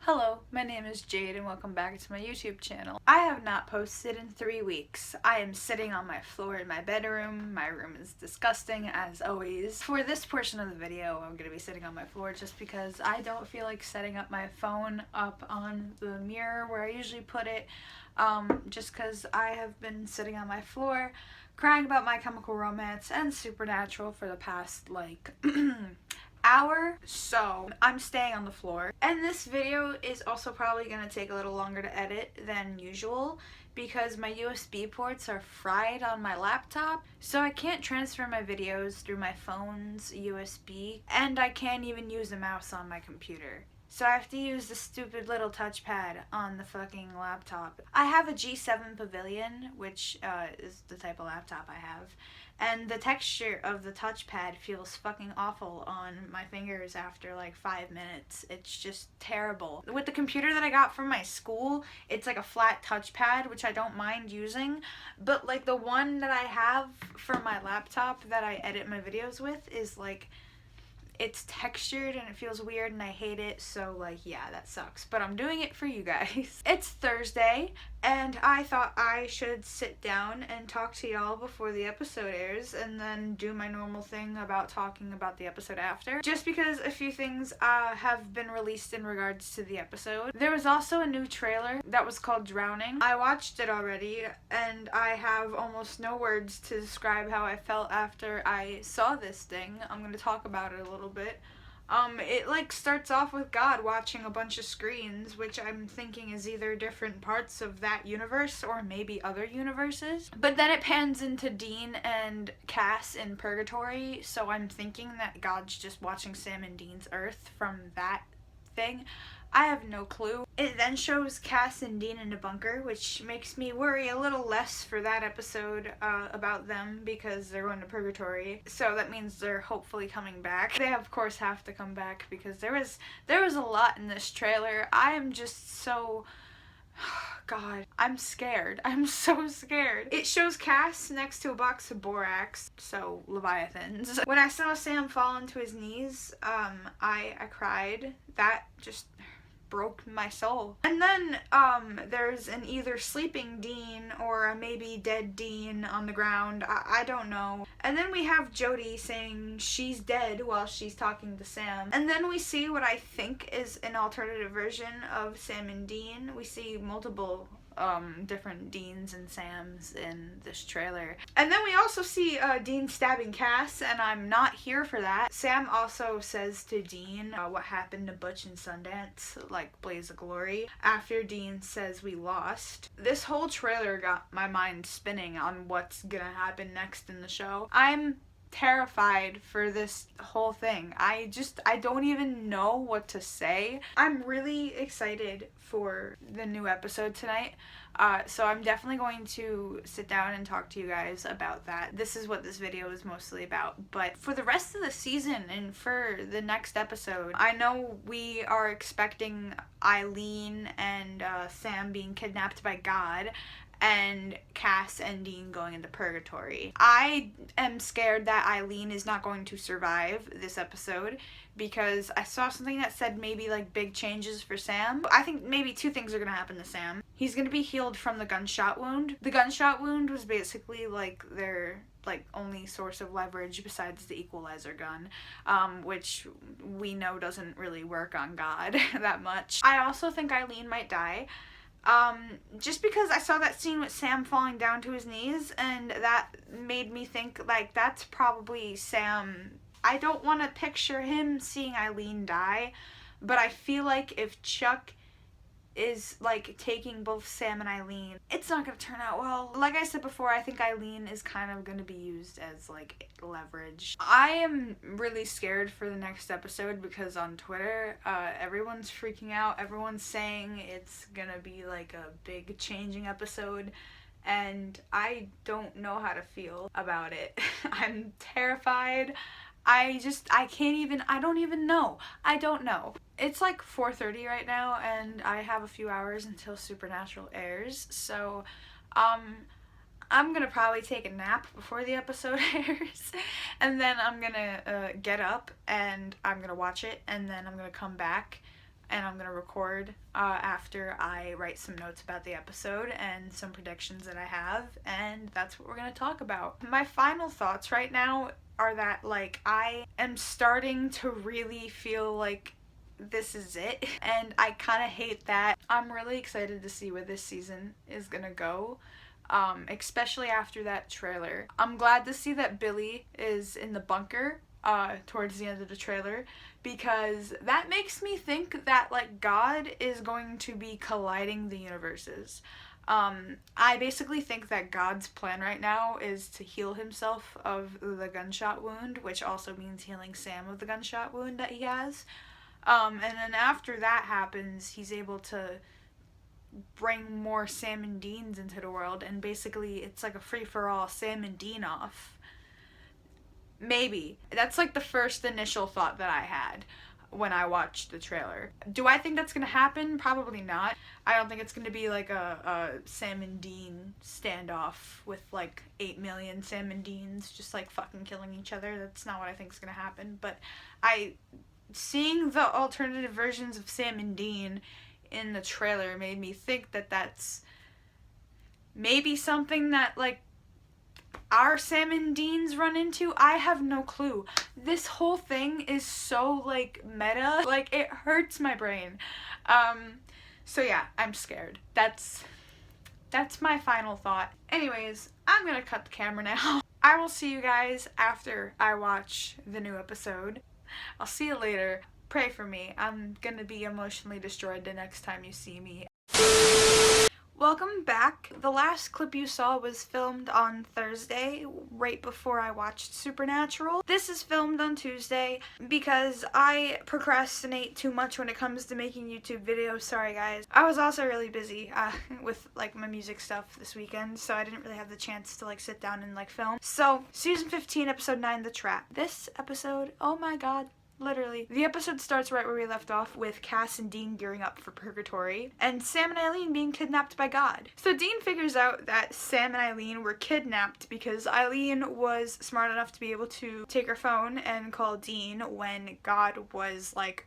Hello, my name is Jade and welcome back to my YouTube channel. I have not posted in 3 weeks. I am sitting on my floor in my bedroom. My room is disgusting as always. For this portion of the video, I'm going to be sitting on my floor just because I don't feel like setting up my phone up on the mirror where I usually put it. Just because I have been sitting on my floor crying about My Chemical Romance and Supernatural for the past hour, so I'm staying on the floor. And this video is also probably going to take a little longer to edit than usual because my USB ports are fried on my laptop, so I can't transfer my videos through my phone's USB, and I can't even use a mouse on my computer. So I have to use the stupid little touchpad on the fucking laptop. I have a G7 Pavilion, which is the type of laptop I have, and the texture of the touchpad feels fucking awful on my fingers after like 5 minutes. It's just terrible. With the computer that I got from my school, it's like a flat touchpad, which I don't mind using, but like the one that I have for my laptop that I edit my videos with is like, it's textured and it feels weird and I hate it, so like yeah, that sucks, but I'm doing it for you guys. It's Thursday and I thought I should sit down and talk to y'all before the episode airs and then do my normal thing about talking about the episode after, just because a few things have been released in regards to the episode. There was also a new trailer that was called Drowning. I watched it already and I have almost no words to describe how I felt after I saw this thing. I'm going to talk about it a little bit. It like starts off with God watching a bunch of screens, which I'm thinking is either different parts of that universe or maybe other universes. But then it pans into Dean and Cass in purgatory, so I'm thinking that God's just watching Sam and Dean's Earth from that thing. I have no clue. It then shows Cass and Dean in a bunker, which makes me worry a little less for that episode about them because they're going to purgatory. So that means they're hopefully coming back. They of course have to come back because there was a lot in this trailer. I am just so... God, I'm scared. I'm so scared. It shows Cass next to a box of borax, so Leviathans. When I saw Sam fall onto his knees, I cried. That just broke my soul. And then there's an either sleeping Dean or a maybe dead Dean on the ground. I don't know. And then we have Jody saying she's dead while she's talking to Sam. And then we see what I think is an alternative version of Sam and Dean. We see multiple different Deans and Sams in this trailer. And then we also see Dean stabbing Cass, and I'm not here for that. Sam also says to Dean what happened to Butch and Sundance, like Blaze of Glory, after Dean says we lost. This whole trailer got my mind spinning on what's gonna happen next in the show. I'm terrified for this whole thing. I don't even know what to say. I'm really excited for the new episode tonight. So I'm definitely going to sit down and talk to you guys about that. This is what this video is mostly about. But for the rest of the season and for the next episode, I know we are expecting Eileen and Sam being kidnapped by God, and Cass and Dean going into purgatory. I am scared that Eileen is not going to survive this episode because I saw something that said maybe like big changes for Sam. I think maybe two things are gonna happen to Sam. He's gonna be healed from the gunshot wound. The gunshot wound was basically like their only source of leverage besides the equalizer gun, which we know doesn't really work on God that much. I also think Eileen might die. Just because I saw that scene with Sam falling down to his knees, and that made me think, like, that's probably Sam. I don't want to picture him seeing Eileen die, but I feel like if Chuck is, like, taking both Sam and Eileen, it's not gonna turn out well. Like I said before, I think Eileen is kind of gonna be used as, like, leverage. I am really scared for the next episode because on Twitter, everyone's freaking out. Everyone's saying it's gonna be, like, a big changing episode, and I don't know how to feel about it. I'm terrified. I don't know. It's like 4:30 right now, and I have a few hours until Supernatural airs, so, I'm gonna probably take a nap before the episode airs, and then I'm gonna get up, and I'm gonna watch it, and then I'm gonna come back and I'm gonna record after I write some notes about the episode and some predictions that I have, and that's what we're gonna talk about. My final thoughts right now are that, like, I am starting to really feel like this is it, and I kind of hate that. I'm really excited to see where this season is gonna go, especially after that trailer. I'm glad to see that Billy is in the bunker towards the end of the trailer, because that makes me think that, like, God is going to be colliding the universes. I basically think that God's plan right now is to heal himself of the gunshot wound, which also means healing Sam of the gunshot wound that he has. And then after that happens, he's able to bring more Sam and Deans into the world, and basically it's like a free-for-all Sam and Dean off. Maybe. That's like the first initial thought that I had when I watched the trailer. Do I think that's gonna happen? Probably not. I don't think it's gonna be like a Sam and Dean standoff with like 8 million Sam and Deans just like fucking killing each other. That's not what I think is gonna happen. But seeing the alternative versions of Sam and Dean in the trailer made me think that that's maybe something that, like, our Sam and Deans run into. I have no clue. This whole thing is so, like, meta. Like, it hurts my brain. So yeah, I'm scared. That's my final thought. Anyways, I'm gonna cut the camera now. I will see you guys after I watch the new episode. I'll see you later. Pray for me. I'm gonna be emotionally destroyed the next time you see me. Welcome back. The last clip you saw was filmed on Thursday, right before I watched Supernatural. This is filmed on Tuesday because I procrastinate too much when it comes to making YouTube videos. Sorry guys. I was also really busy with like my music stuff this weekend, so I didn't really have the chance to like sit down and like film. So, season 15, episode 9, The Trap. This episode, oh my god. Literally. The episode starts right where we left off, with Cass and Dean gearing up for purgatory, and Sam and Eileen being kidnapped by God. So Dean figures out that Sam and Eileen were kidnapped because Eileen was smart enough to be able to take her phone and call Dean when God was, like,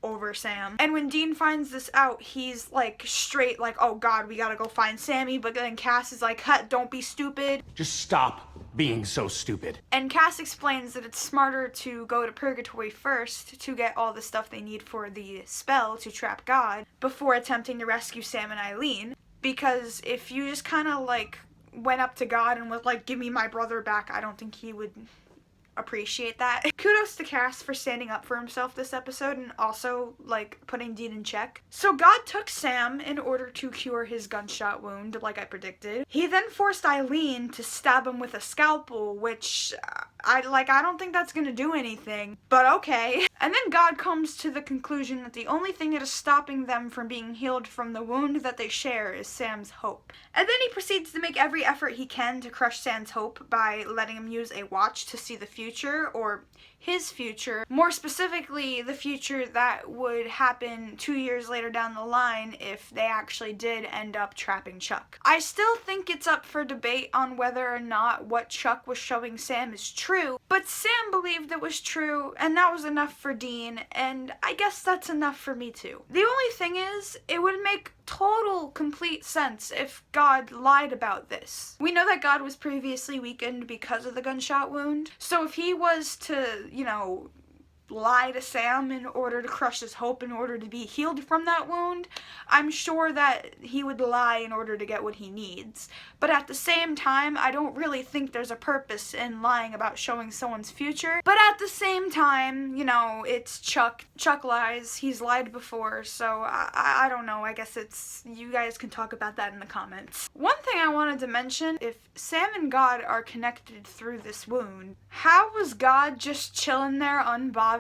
over Sam. And when Dean finds this out, he's like straight like, oh god, we gotta go find Sammy, but then Cass is like, "Hut, don't be stupid. Just stop being so stupid." And Cass explains that it's smarter to go to purgatory first to get all the stuff they need for the spell to trap God before attempting to rescue Sam and Eileen, because if you just kind of like went up to God and was like, "Give me my brother back," I don't think he would appreciate that. Kudos to Cass for standing up for himself this episode and also like putting Dean in check. So God took Sam in order to cure his gunshot wound, like I predicted. He then forced Eileen to stab him with a scalpel, which I don't think that's gonna do anything, but okay. And then God comes to the conclusion that the only thing that is stopping them from being healed from the wound that they share is Sam's hope. And then he proceeds to make every effort he can to crush Sam's hope by letting him use a watch to see the future, or his future. More specifically, the future that would happen 2 years later down the line if they actually did end up trapping Chuck. I still think it's up for debate on whether or not what Chuck was showing Sam is true, but Sam believed it was true, and that was enough for Dean, and I guess that's enough for me too. The only thing is, it would make total, complete sense if God lied about this. We know that God was previously weakened because of the gunshot wound, so if he was to, you know, lie to Sam in order to crush his hope in order to be healed from that wound, I'm sure that he would lie in order to get what he needs. But at the same time, I don't really think there's a purpose in lying about showing someone's future. But at the same time, you know, it's Chuck. Chuck lies. He's lied before, so I don't know. I guess it's, you guys can talk about that in the comments. One thing I wanted to mention, if Sam and God are connected through this wound, how was God just chilling there unbothered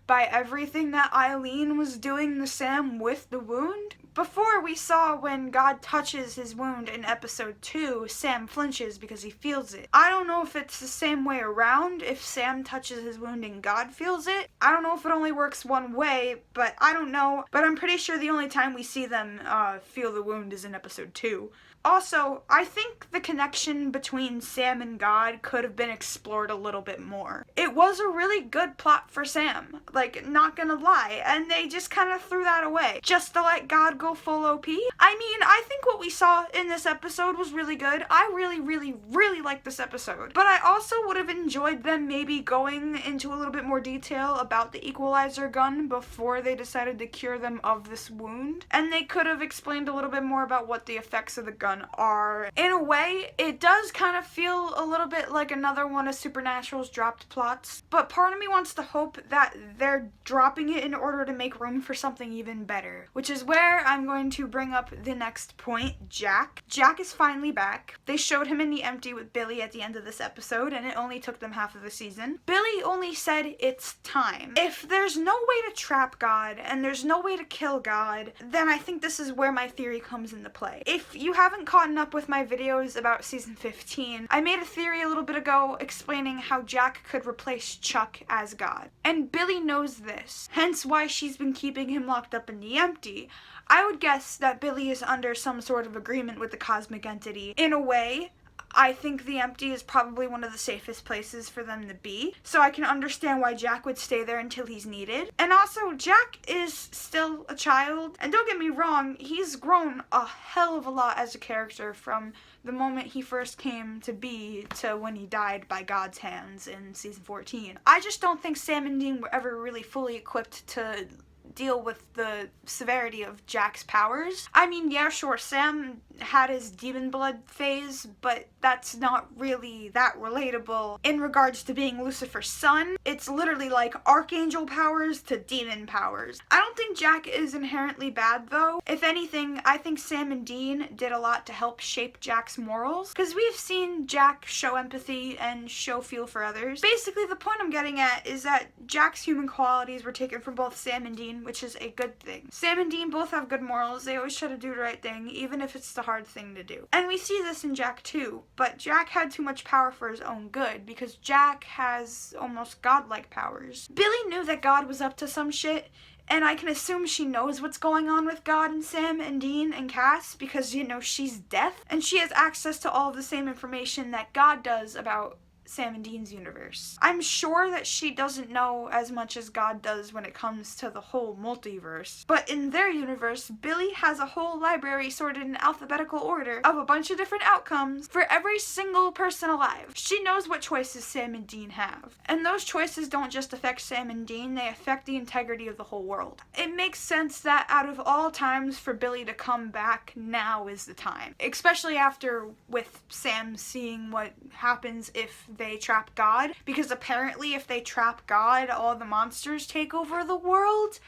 by everything that Eileen was doing to Sam with the wound? Before, we saw when God touches his wound in episode 2, Sam flinches because he feels it. I don't know if it's the same way around, if Sam touches his wound and God feels it. I don't know if it only works one way, but I don't know. But I'm pretty sure the only time we see them feel the wound is in episode 2. Also, I think the connection between Sam and God could have been explored a little bit more. It was a really good plot for Sam, like, not gonna lie, and they just kind of threw that away, just to let God go full OP. I mean, I think what we saw in this episode was really good. I really liked this episode. But I also would have enjoyed them maybe going into a little bit more detail about the equalizer gun before they decided to cure them of this wound. And they could have explained a little bit more about what the effects of the gun are. In a way, it does kind of feel a little bit like another one of Supernatural's dropped plots, but part of me wants to hope that they're dropping it in order to make room for something even better, which is where I'm going to bring up the next point, Jack. Jack is finally back. They showed him in the empty with Billy at the end of this episode, and it only took them half of the season. Billy only said it's time. If there's no way to trap God, and there's no way to kill God, then I think this is where my theory comes into play. If you haven't caught up with my videos about season 15, I made a theory a little bit ago explaining how Jack could replace Chuck as God. And Billy knows this, hence why she's been keeping him locked up in the empty. I would guess that Billy is under some sort of agreement with the cosmic entity. In a way, I think the empty is probably one of the safest places for them to be, so I can understand why Jack would stay there until he's needed. And also, Jack is still a child, and don't get me wrong, he's grown a hell of a lot as a character from the moment he first came to be to when he died by God's hands in season 14. I just don't think Sam and Dean were ever really fully equipped to deal with the severity of Jack's powers. I mean, yeah, sure, Sam had his demon blood phase, but that's not really that relatable in regards to being Lucifer's son. It's literally like archangel powers to demon powers. I don't think Jack is inherently bad, though. If anything, I think Sam and Dean did a lot to help shape Jack's morals, because we've seen Jack show empathy and show feel for others. Basically, the point I'm getting at is that Jack's human qualities were taken from both Sam and Dean, which is a good thing. Sam and Dean both have good morals. They always try to do the right thing, even if it's the hard thing to do. And we see this in Jack too, but Jack had too much power for his own good, because Jack has almost godlike powers. Billy knew that God was up to some shit, and I can assume she knows what's going on with God and Sam and Dean and Cass, because, you know, she's deaf, and she has access to all of the same information that God does about Sam and Dean's universe. I'm sure that she doesn't know as much as God does when it comes to the whole multiverse, but in their universe, Billy has a whole library sorted in alphabetical order of a bunch of different outcomes for every single person alive. She knows what choices Sam and Dean have, and those choices don't just affect Sam and Dean, they affect the integrity of the whole world. It makes sense that out of all times for Billy to come back, now is the time, especially after with Sam seeing what happens if they trap God, because apparently if they trap God, all the monsters take over the world.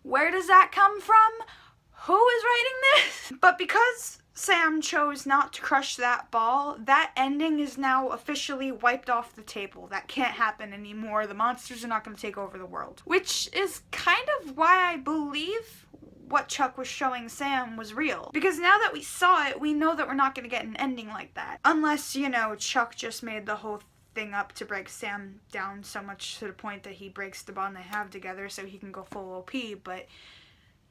Where does that come from? Who is writing this? But because Sam chose not to crush that ball, that ending is now officially wiped off the table. That can't happen anymore. The monsters are not going to take over the world. Which is kind of why I believe what Chuck was showing Sam was real. Because now that we saw it, we know that we're not going to get an ending like that. Unless, you know, Chuck just made the whole thing up to break Sam down so much to the point that he breaks the bond they have together so he can go full OP, but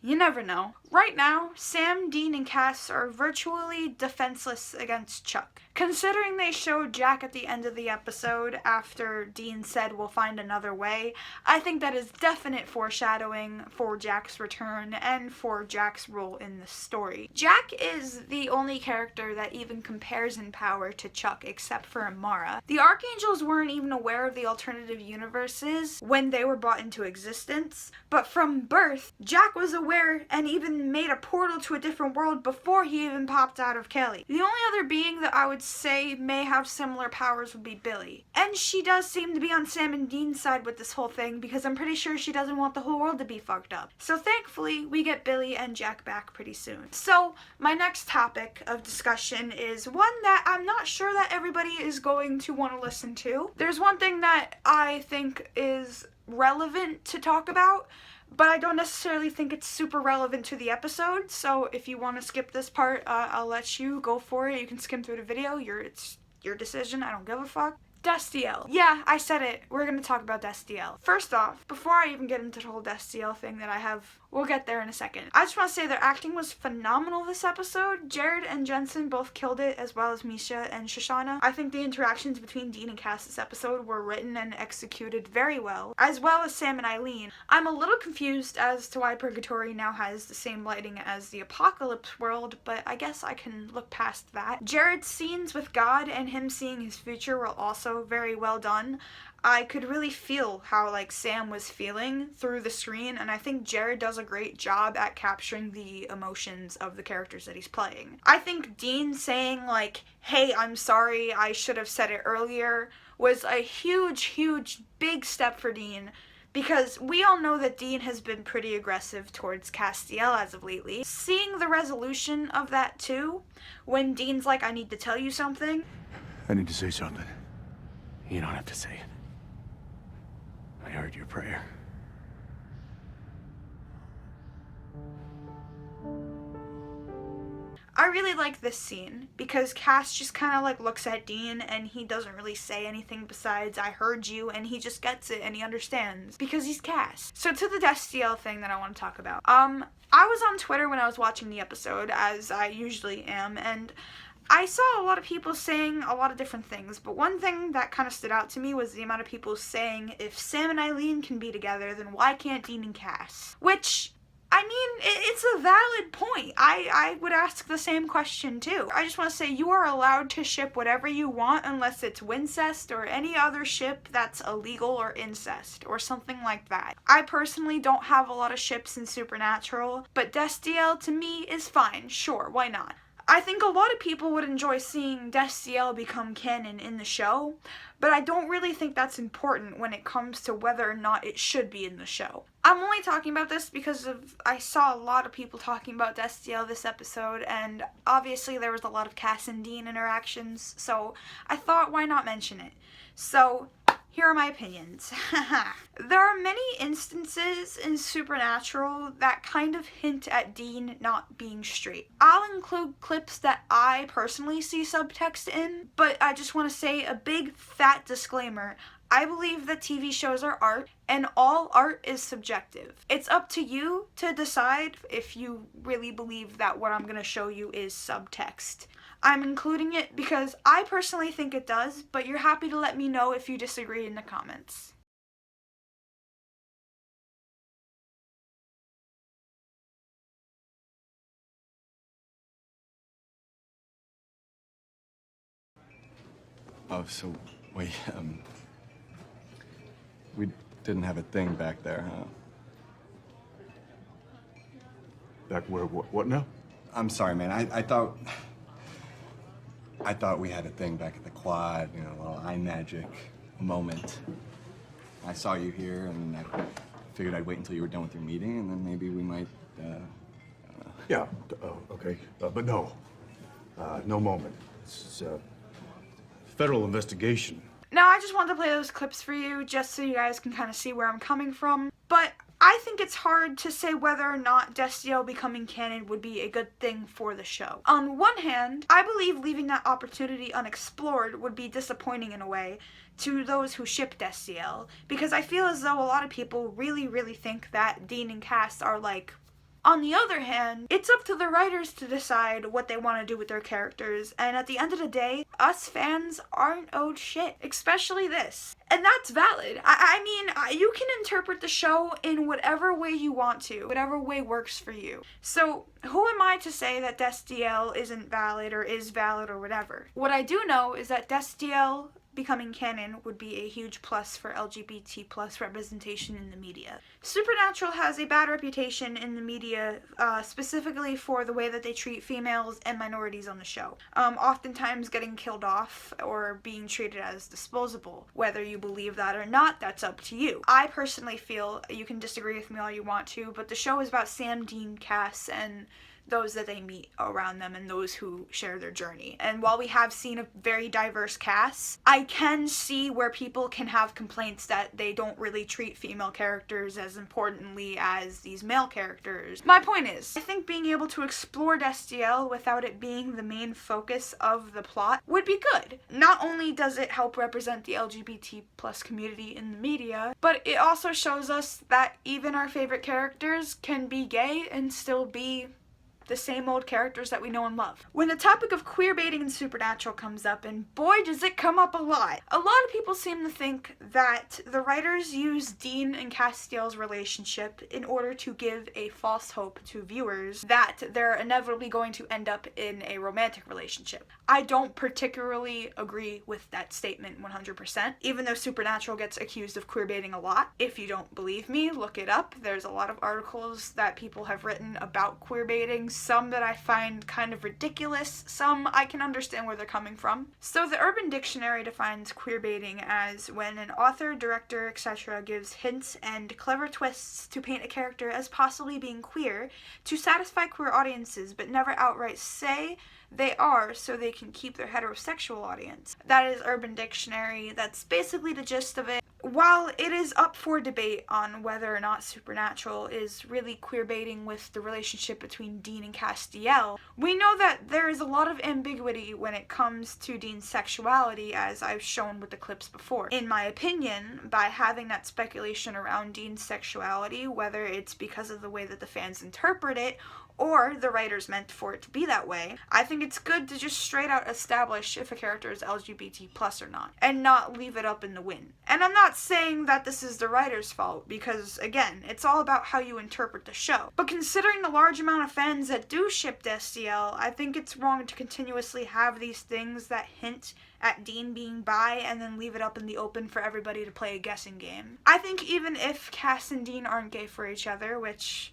you never know. Right now, Sam, Dean, and Cass are virtually defenseless against Chuck. Considering they showed Jack at the end of the episode after Dean said we'll find another way, I think that is definite foreshadowing for Jack's return and for Jack's role in the story. Jack is the only character that even compares in power to Chuck except for Amara. The Archangels weren't even aware of the alternative universes when they were brought into existence, but from birth, Jack was aware and even made a portal to a different world before he even popped out of Kelly. The only other being that I would say may have similar powers would be Billy. And she does seem to be on Sam and Dean's side with this whole thing, because I'm pretty sure she doesn't want the whole world to be fucked up. So thankfully, we get Billy and Jack back pretty soon. So my next topic of discussion is one that I'm not sure that everybody is going to want to listen to. There's one thing that I think is relevant to talk about, but I don't necessarily think it's super relevant to the episode, so if you want to skip this part, I'll let you go for it. You can skim through the video. It's your decision. I don't give a fuck. Destiel. Yeah, I said it. We're gonna talk about Destiel. First off, before I even get into the whole Destiel thing that I have, we'll get there in a second. I just want to say their acting was phenomenal this episode. Jared and Jensen both killed it, as well as Misha and Shoshana. I think the interactions between Dean and Cass this episode were written and executed very well, as well as Sam and Eileen. I'm a little confused as to why Purgatory now has the same lighting as the Apocalypse world, but I guess I can look past that. Jared's scenes with God and him seeing his future were also very well done. I could really feel how Sam was feeling through the screen, and I think Jared does a great job at capturing the emotions of the characters that he's playing. I think Dean saying hey, I'm sorry, I should have said it earlier, was a huge big step for Dean, because we all know that Dean has been pretty aggressive towards Castiel as of lately. Seeing the resolution of that too, when Dean's I need to tell you something. I need to say something. You don't have to say it. I heard your prayer. I really like this scene because Cass just kind of looks at Dean and he doesn't really say anything besides I heard you, and he just gets it and he understands because he's Cass. So to the Destiel thing that I want to talk about. I was on Twitter when I was watching the episode, as I usually am, and I saw a lot of people saying a lot of different things, but one thing that kind of stood out to me was the amount of people saying if Sam and Eileen can be together, then why can't Dean and Cass? Which, I mean, it's a valid point. I would ask the same question too. I just want to say you are allowed to ship whatever you want unless it's Wincest or any other ship that's illegal or incest or something like that. I personally don't have a lot of ships in Supernatural, but Destiel to me is fine. Sure, why not? I think a lot of people would enjoy seeing Destiel become canon in the show, but I don't really think that's important when it comes to whether or not it should be in the show. I'm only talking about this because I saw a lot of people talking about Destiel this episode, and obviously there was a lot of Cass and Dean interactions, so I thought why not mention it. So, here are my opinions. There are many instances in Supernatural that kind of hint at Dean not being straight. I'll include clips that I personally see subtext in, but I just want to say a big fat disclaimer. I believe that TV shows are art, and all art is subjective. It's up to you to decide if you really believe that what I'm going to show you is subtext. I'm including it because I personally think it does, but you're happy to let me know if you disagree in the comments. Oh, so, wait, we didn't have a thing back there, huh? Back where, what now? I'm sorry, man, I thought we had a thing back at the quad, you know, a little eye magic moment. I saw you here, and I figured I'd wait until you were done with your meeting, and then maybe we might, Yeah, okay, but no. No moment. It's a federal investigation. Now, I just wanted to play those clips for you just so you guys can kind of see where I'm coming from, but I think it's hard to say whether or not Destiel becoming canon would be a good thing for the show. On one hand, I believe leaving that opportunity unexplored would be disappointing in a way to those who ship Destiel, because I feel as though a lot of people really think that Dean and Cass are On the other hand, it's up to the writers to decide what they want to do with their characters, and at the end of the day, us fans aren't owed shit, especially this. And that's valid. I mean, you can interpret the show in whatever way you want to, whatever way works for you. So, who am I to say that Destiel isn't valid or is valid or whatever? What I do know is that Destiel becoming canon would be a huge plus for LGBT plus representation in the media. Supernatural has a bad reputation in the media, specifically for the way that they treat females and minorities on the show. Oftentimes getting killed off or being treated as disposable. Whether you believe that or not, that's up to you. I personally feel, you can disagree with me all you want to, but the show is about Sam, Dean, Cass, and those that they meet around them and those who share their journey. And while we have seen a very diverse cast, I can see where people can have complaints that they don't really treat female characters as importantly as these male characters. My point is, I think being able to explore Destiel without it being the main focus of the plot would be good. Not only does it help represent the LGBT plus community in the media, but it also shows us that even our favorite characters can be gay and still be the same old characters that we know and love. When the topic of queerbaiting in Supernatural comes up, and boy does it come up a lot of people seem to think that the writers use Dean and Castiel's relationship in order to give a false hope to viewers that they're inevitably going to end up in a romantic relationship. I don't particularly agree with that statement 100%, even though Supernatural gets accused of queerbaiting a lot. If you don't believe me, look it up. There's a lot of articles that people have written about queerbaiting, some that I find kind of ridiculous, some I can understand where they're coming from. So the Urban Dictionary defines queerbaiting as when an author, director, etc. gives hints and clever twists to paint a character as possibly being queer to satisfy queer audiences, but never outright say they are so they can keep their heterosexual audience. That is Urban Dictionary. That's basically the gist of it. While it is up for debate on whether or not Supernatural is really queerbaiting with the relationship between Dean and Castiel, we know that there is a lot of ambiguity when it comes to Dean's sexuality, as I've shown with the clips before. In my opinion, by having that speculation around Dean's sexuality, whether it's because of the way that the fans interpret it, or the writers meant for it to be that way, I think it's good to just straight out establish if a character is LGBT plus or not, and not leave it up in the wind. And I'm not saying that this is the writer's fault, because again, it's all about how you interpret the show. But considering the large amount of fans that do ship Destiel, I think it's wrong to continuously have these things that hint at Dean being bi and then leave it up in the open for everybody to play a guessing game. I think even if Cass and Dean aren't gay for each other, which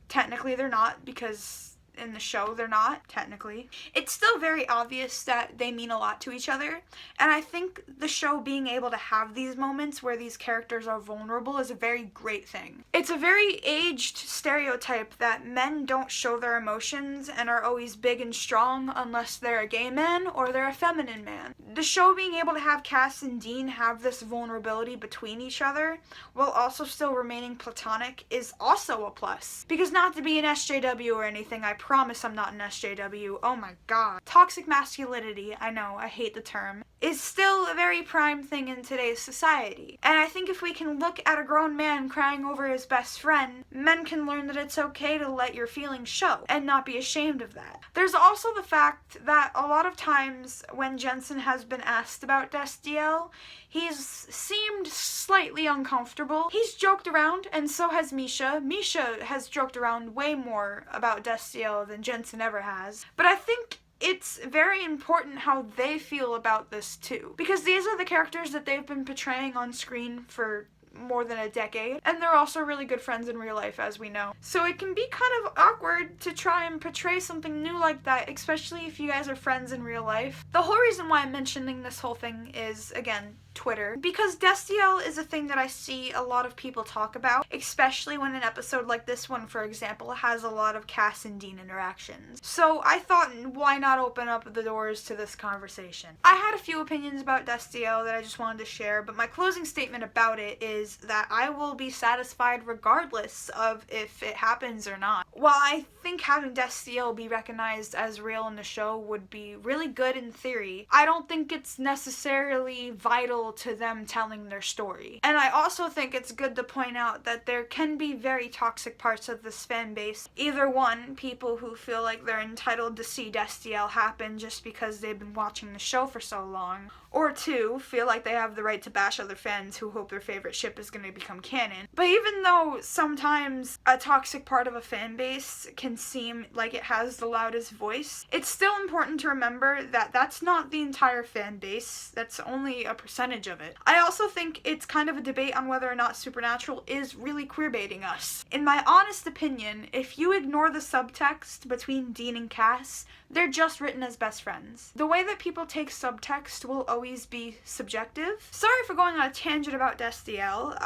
technically they're not, because in the show they're not, technically, it's still very obvious that they mean a lot to each other, and I think the show being able to have these moments where these characters are vulnerable is a very great thing. It's a very aged stereotype that men don't show their emotions and are always big and strong unless they're a gay man or they're a feminine man. The show being able to have Cass and Dean have this vulnerability between each other while also still remaining platonic is also a plus. Because not to be an SJW or anything, I promise I'm not an SJW, oh my god. Toxic masculinity, I know, I hate the term, is still a very prime thing in today's society. And I think if we can look at a grown man crying over his best friend, men can learn that it's okay to let your feelings show and not be ashamed of that. There's also the fact that a lot of times when Jensen has been asked about Destiel, he's seemed slightly uncomfortable. He's joked around, and so has Misha. Misha has joked around way more about Destiel than Jensen ever has. But I think it's very important how they feel about this too, because these are the characters that they've been portraying on screen for more than a decade, and they're also really good friends in real life, as we know. So it can be kind of awkward to try and portray something new like that, especially if you guys are friends in real life. The whole reason why I'm mentioning this whole thing is, again, Twitter, because Destiel is a thing that I see a lot of people talk about, especially when an episode like this one, for example, has a lot of Cass and Dean interactions. So I thought, why not open up the doors to this conversation? I had a few opinions about Destiel that I just wanted to share, but my closing statement about it is that I will be satisfied regardless of if it happens or not. While I think having Destiel be recognized as real in the show would be really good in theory, I don't think it's necessarily vital to them telling their story. And I also think it's good to point out that there can be very toxic parts of this fan base. Either one, people who feel like they're entitled to see Destiel happen just because they've been watching the show for so long, or two, feel like they have the right to bash other fans who hope their favorite ship is going to become canon. But even though sometimes a toxic part of a fan base can seem like it has the loudest voice, it's still important to remember that that's not the entire fan base. That's only a percentage percentage of it. I also think it's kind of a debate on whether or not Supernatural is really queerbaiting us. In my honest opinion, if you ignore the subtext between Dean and Cass, they're just written as best friends. The way that people take subtext will always be subjective. Sorry for going on a tangent about Destiel.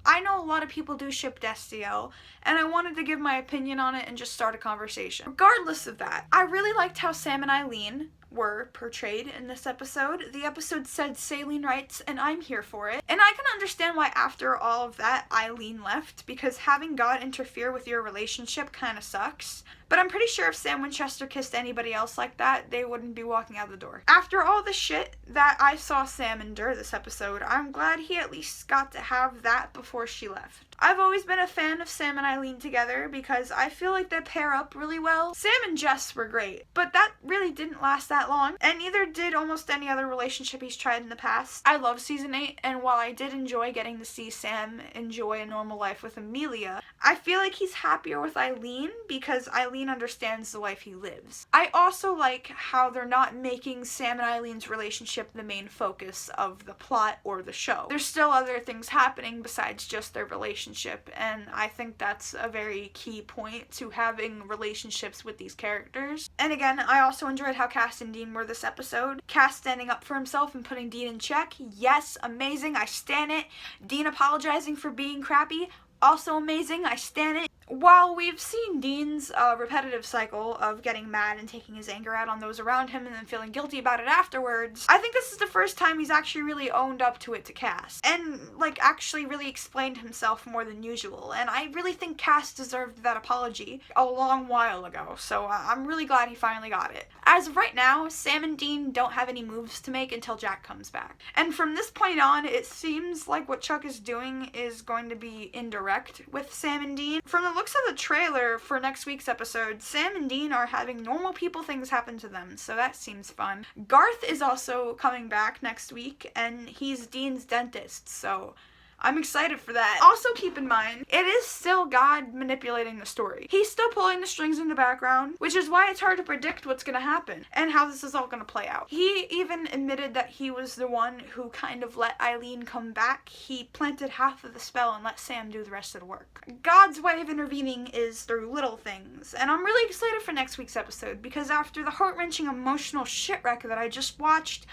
I know a lot of people do ship Destiel, and I wanted to give my opinion on it and just start a conversation. Regardless of that, I really liked how Sam and Eileen were portrayed in this episode. The episode said saline rights, and I'm here for it. And I can understand why after all of that, Eileen left, because having God interfere with your relationship kind of sucks. But I'm pretty sure if Sam Winchester kissed anybody else like that, they wouldn't be walking out the door. After all the shit that I saw Sam endure this episode, I'm glad he at least got to have that before she left. I've always been a fan of Sam and Eileen together because I feel like they pair up really well. Sam and Jess were great, but that really didn't last that long, and neither did almost any other relationship he's tried in the past. I love season 8, and while I did enjoy getting to see Sam enjoy a normal life with Amelia, I feel like he's happier with Eileen because Eileen understands the life he lives. I also like how they're not making Sam and Eileen's relationship the main focus of the plot or the show. There's still other things happening besides just their relationship, and I think that's a very key point to having relationships with these characters. And again, I also enjoyed how Cass and Dean were this episode. Cass standing up for himself and putting Dean in check. Yes, amazing, I stan it. Dean apologizing for being crappy. Also amazing, I stan it. While we've seen Dean's repetitive cycle of getting mad and taking his anger out on those around him and then feeling guilty about it afterwards, I think this is the first time he's actually really owned up to it to Cass. And, actually really explained himself more than usual. And I really think Cass deserved that apology a long while ago, so I'm really glad he finally got it. As of right now, Sam and Dean don't have any moves to make until Jack comes back. And from this point on, it seems like what Chuck is doing is going to be indirect with Sam and Dean. From the looks of the trailer for next week's episode, Sam and Dean are having normal people things happen to them, so that seems fun. Garth is also coming back next week, and he's Dean's dentist, so I'm excited for that. Also keep in mind, it is still God manipulating the story. He's still pulling the strings in the background, which is why it's hard to predict what's gonna happen and how this is all gonna play out. He even admitted that he was the one who kind of let Eileen come back. He planted half of the spell and let Sam do the rest of the work. God's way of intervening is through little things, and I'm really excited for next week's episode because after the heart-wrenching emotional shit wreck that I just watched,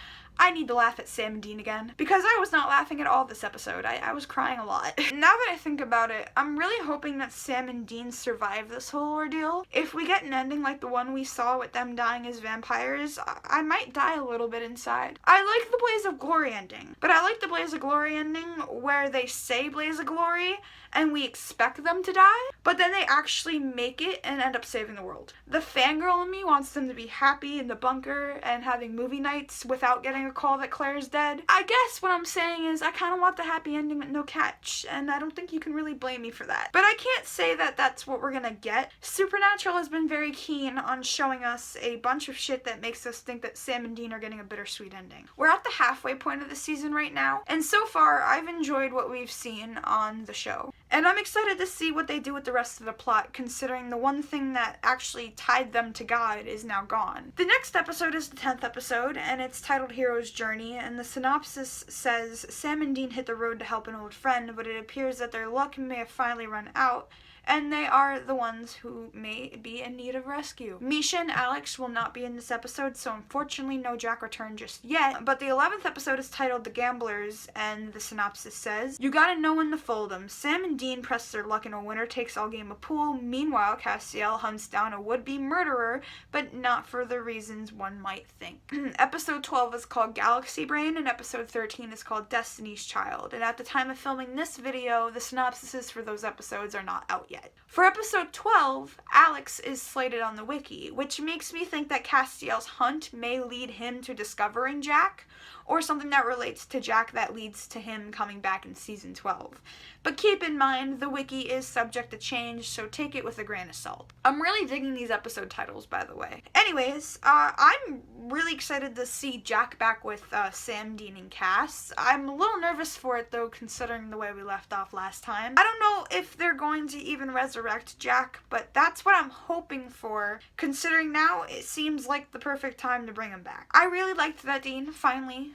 I need to laugh at Sam and Dean again, because I was not laughing at all this episode. I was crying a lot. Now that I think about it, I'm really hoping that Sam and Dean survive this whole ordeal. If we get an ending like the one we saw with them dying as vampires, I might die a little bit inside. I like the Blaze of Glory ending, but I like the Blaze of Glory ending where they say Blaze of Glory and we expect them to die, but then they actually make it and end up saving the world. The fangirl in me wants them to be happy in the bunker and having movie nights without getting a call that Claire's dead. I guess what I'm saying is I kind of want the happy ending with no catch, and I don't think you can really blame me for that. But I can't say that that's what we're gonna get. Supernatural has been very keen on showing us a bunch of shit that makes us think that Sam and Dean are getting a bittersweet ending. We're at the halfway point of the season right now, and so far I've enjoyed what we've seen on the show. And I'm excited to see what they do with the rest of the plot, considering the one thing that actually tied them to God is now gone. The next episode is the 10th episode, and it's titled Hero's Journey, and the synopsis says, Sam and Dean hit the road to help an old friend, but it appears that their luck may have finally run out, and they are the ones who may be in need of rescue. Misha and Alex will not be in this episode, so unfortunately no Jack return just yet, but the 11th episode is titled The Gamblers, and the synopsis says, you gotta know when to fold 'em. Sam and Dean press their luck in a winner-takes-all game of pool. Meanwhile, Castiel hunts down a would-be murderer, but not for the reasons one might think. Episode 12 is called Galaxy Brain, and episode 13 is called Destiny's Child, and at the time of filming this video, the synopsises for those episodes are not out yet. For episode 12, Alex is slated on the wiki, which makes me think that Castiel's hunt may lead him to discovering Jack, or something that relates to Jack that leads to him coming back in season 12. But keep in mind, the wiki is subject to change, so take it with a grain of salt. I'm really digging these episode titles, by the way. Anyways, I'm really excited to see Jack back with Sam, Dean, and Cass. I'm a little nervous for it, though, considering the way we left off last time. I don't know if they're going to even even resurrect Jack, but that's what I'm hoping for, considering now it seems like the perfect time to bring him back. I really liked that Dean finally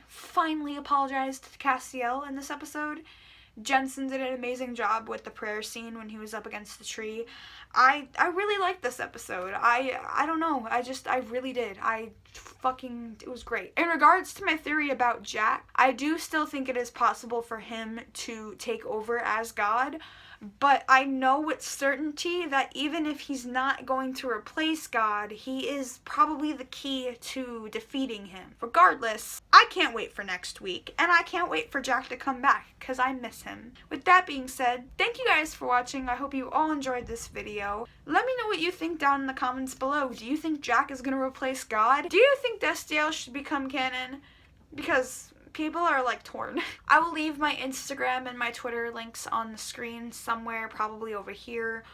apologized to Castiel in this episode. Jensen did an amazing job with the prayer scene when he was up against the tree. I really liked this episode. I don't know. I really did. It was great. In regards to my theory about Jack, I do still think it is possible for him to take over as God, but I know with certainty that even if he's not going to replace God, he is probably the key to defeating him. Regardless, I can't wait for next week, and I can't wait for Jack to come back, because I miss him. With that being said, thank you guys for watching. I hope you all enjoyed this video. Let me know what you think down in the comments below. Do you think Jack is going to replace God? Do you think Destiel should become canon? Because people are like torn. I will leave my Instagram and my Twitter links on the screen somewhere, probably over here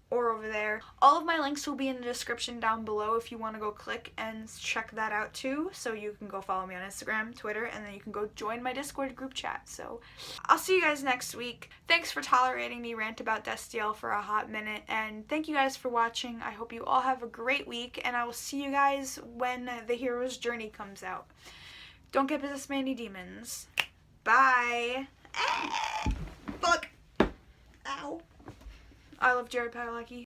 or over there. All of my links will be in the description down below if you want to go click and check that out too. So you can go follow me on Instagram, Twitter, and then you can go join my Discord group chat. So I'll see you guys next week. Thanks for tolerating me rant about Destiel for a hot minute, and thank you guys for watching. I hope you all have a great week, and I will see you guys when the hero's journey comes out. Don't get businessman-y demons. Bye. Fuck. Ow. I love Jared Padalecki.